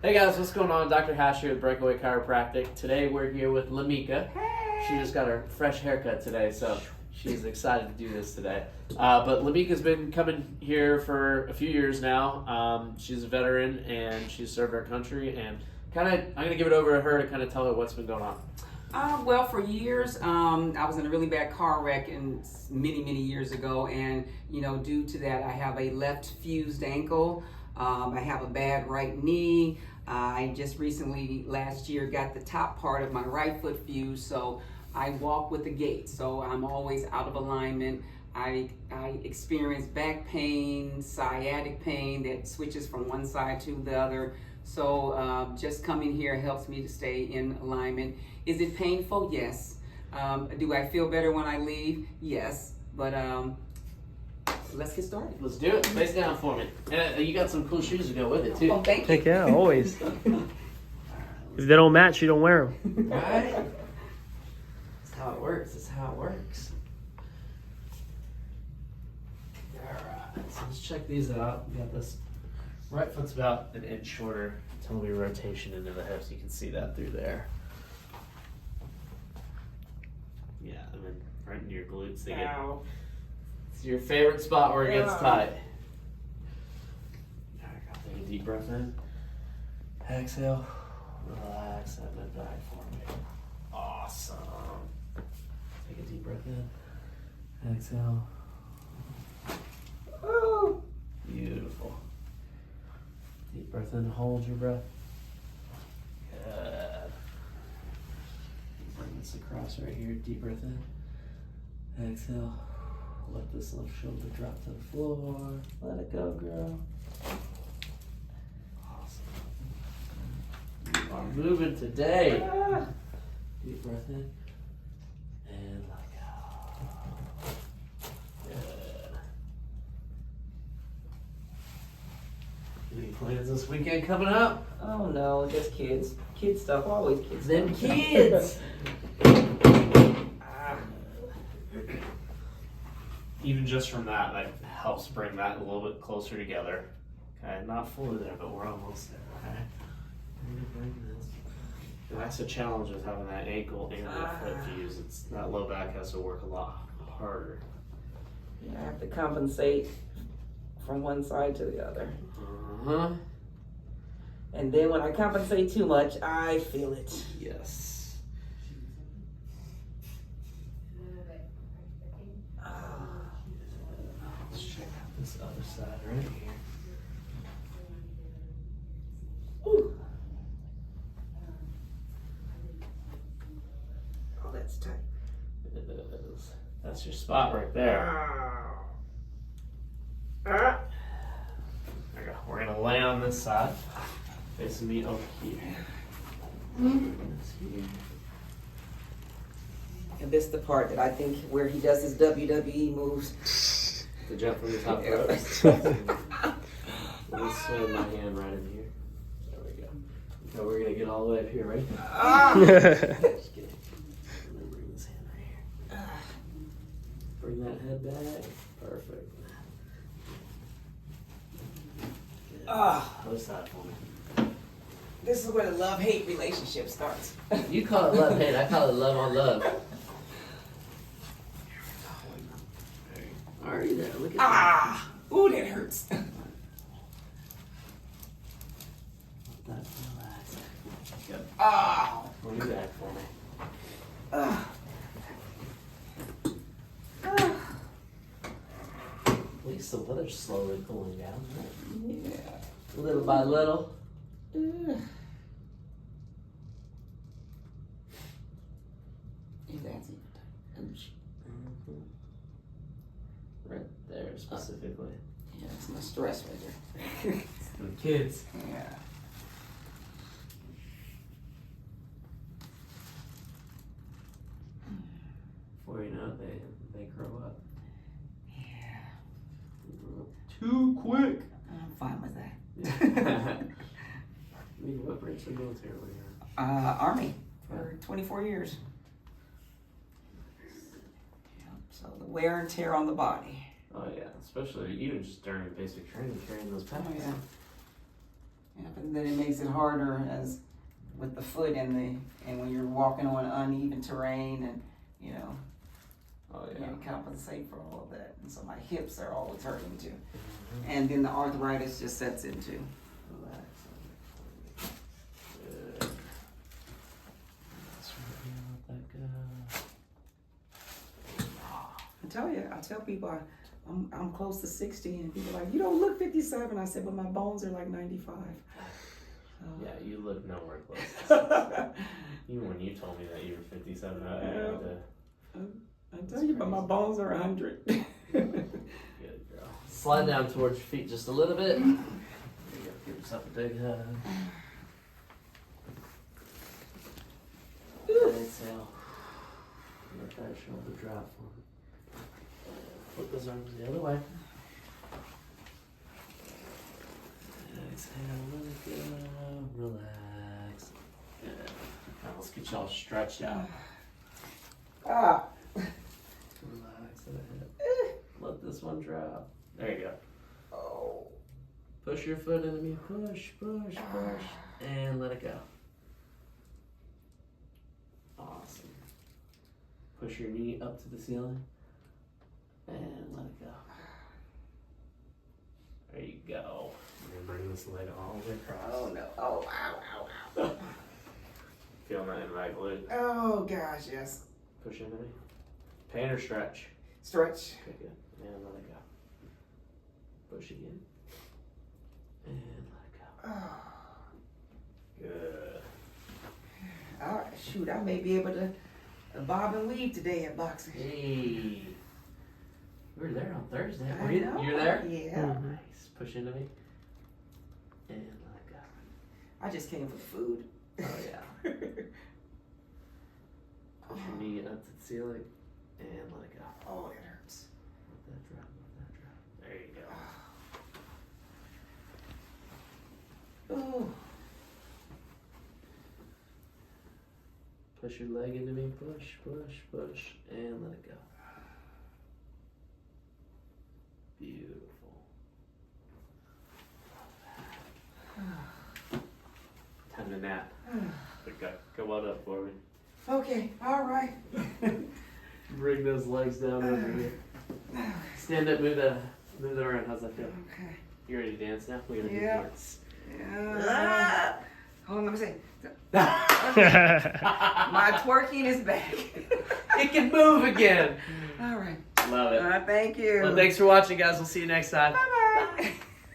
Hey guys, what's going on? Dr. Hash here with Breakaway Chiropractic. Today we're here with Lamika. Hey. She just got her fresh haircut today, so she's excited to do this today. But Lamika's been coming here for a few years now. She's a veteran and she's served our country, and I'm gonna give it over to her to kind of tell her what's been going on. Well, for years, I was in a really bad car wreck many years ago, and due to that, I have a left fused ankle. I have a bad right knee. I just recently, last year, got the top part of my right foot fused, so I walk with a gait, so I'm always out of alignment. I experience back pain, sciatic pain that switches from one side to the other. So just coming here helps me to stay in alignment. Is it painful? Yes. Do I feel better when I leave? Yes. But let's get started. Let's do it. Face down for me. And you got some cool shoes to go with it too. Oh, thank you. Heck yeah, always. If they don't match, you don't wear them. Right? That's how it works. That's how it works. Alright, so let's check these out. We got this right foot's about an inch shorter. Tell me rotation into the hips. You can see that through there. Yeah, and then right into your glutes. Ow. It's your favorite spot where it gets Yeah. tight. Alright, take a deep breath in. Exhale. Relax that mid back for me. Awesome. Take a deep breath in. Exhale. Oh. Beautiful. Deep breath in. Hold your breath. Good. Bring this across right here. Deep breath in. Exhale. Let this left shoulder drop to the floor. Let it go, girl. Awesome. You are moving today. Deep breath in. And let go. Good. Any plans this weekend coming up? Oh no, just kids. Kid stuff, always kids. Them kids! Even just from that helps bring that a little bit closer together. Okay, not fully there, but we're almost there, okay? I'm gonna bring this. And that's the challenge with having that ankle and that foot fuse. It's that low back has to work a lot harder. I have to compensate from one side to the other. Uh-huh. And then when I compensate too much, I feel it. Yes. Let's check out this other side right here. Ooh. Oh, that's tight. It is. That's your spot right there. There we go. We're gonna lay on this side, facing me over here. This here. And this is the part that I think where he does his WWE moves. To jump from the top Yeah. rope. Let me swing my hand right in here. There we go. Okay, we're gonna get all the way up here, right? Just kidding. And then bring this hand right here. Bring that head back. Perfect. Good. Other side for me. This is where the love-hate relationship starts. You call it love hate, I call it love on love. Already there, look at that. Ooh, that hurts. Let that relax. Good. Bring it back for me. At least the weather's slowly cooling down, right? Yeah. Little by little. That's it. Right there specifically. Yeah, that's my stress right there. And kids. Yeah. Before you know it, they grow up. Yeah. They grow up too quick. I'm fine with that. I mean, what branch of the military were you in? Army for 24 years. Yep. So the wear and tear on the body. Oh yeah, especially even just during basic training, carrying those packs. Oh yeah. Yeah, but then it makes it harder as with the foot and when you're walking on uneven terrain and you know Oh you yeah. can't compensate for all of that. And so my hips are always hurting too. And then the arthritis just sets in too. Relax. Good. That's right. Let that go. I tell people I'm close to 60 and people are like, you don't look 57. I said, but my bones are like 95. Yeah, you look nowhere close. Even when you told me that you were 57, I had to. I tell you, but my bones are 100. Good girl. Slide down towards your feet just a little bit. There you go. Give yourself a big hug. Exhale. Let that shoulder drop. Flip those arms the other way. Exhale, let it go. Relax. Good. Now let's get y'all stretched out. Ah. Relax that hip. Let this one drop. There you go. Oh. Push your foot into me. Push, push, push. And let it go. Awesome. Push your knee up to the ceiling. And let it go. There you go. And bring this leg all the way across. Oh no. Oh, ow, ow, ow. Feeling that in my glute. Oh gosh, yes. Push into me. Pain or stretch? Stretch. Okay, good. And let it go. Push again. And let it go. Oh. Good. All right, shoot, I may be able to bob and weave today at boxing. Hey. You were there on Thursday. I Were you? know. You're there? Yeah. Nice. Push into me. And let it go. I just came for the food. Oh, yeah. Push your knee up to the ceiling. And let it go. Oh, it hurts. Let that drop. Let that drop. There you go. Oh. Push your leg into me. Push, push, push. And let it go. Beautiful. Time to nap. Go on up for me. Okay, all right. Bring those legs down over here. Stand up, move that around. How's that feel? Okay. You ready to dance now? We gotta do Yeah. dance. Yeah. Hold on, let me see. My twerking is back. It can move again. All right. Love it. Thank you. Well, thanks for watching, guys. We'll see you next time. Bye-bye.